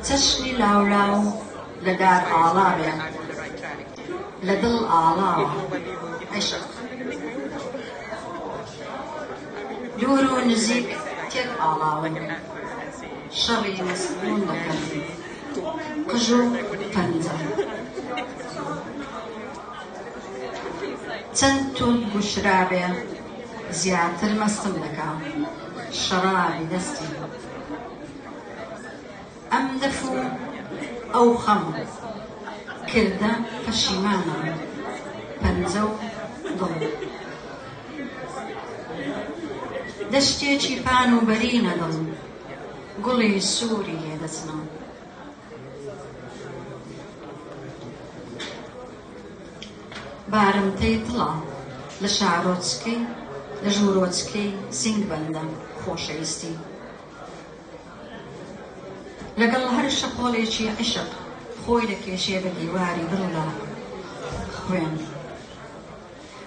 چەشنی لاولاو لە دار ئاڵا بێ لە دڵ ئاڵاوە عیشق دوور و نزیک تێک ئاڵاون شەڕی مەسئول دەکەن قژ و پەنجە چەند توند گوشرابێ زیاتر مەستم دەکا شەرابی دەستی ئەم دەف و ئەو خەم کردە پەشیمانە پەنجە و دڵ دەشتێکی پان و بەرینە دڵ گوڵی سووری لێدەچنە بارمتەی دڵە لە شارۆچکەی لە ژوورۆچکەی سینگ بەندە خۆشەویستی لەگەڵ هەر شەقۆڵێکی عیشق خۆی دەکێشێ بە دیواری دڵدا خوێن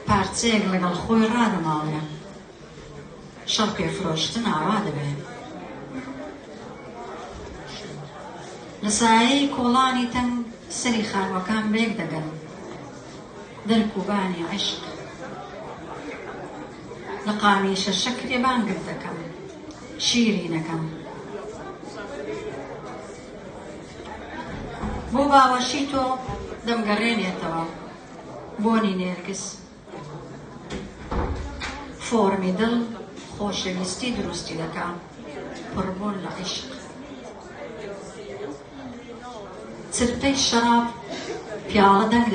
پارچەیەک لەگەڵ خۆی ڕادەماڵێ شەڕ پێفرۆشتن ئاوا دەبێت لە سایەی کۆڵانی تەنگ سەری خانوەکان بێک دەگەن دەرک و بانی عیشق لە قامیشە شەکرێ بانگت دەکەم شیرینەکەم بۆ باوەشی تۆ دەمگەڕێنێتەوە بۆنی نێرگس فۆرمی دڵ خۆشەویستی دروستی دەکەم پڕبوون لە عیشق چرتەی شەراب پیاڵە دەنگ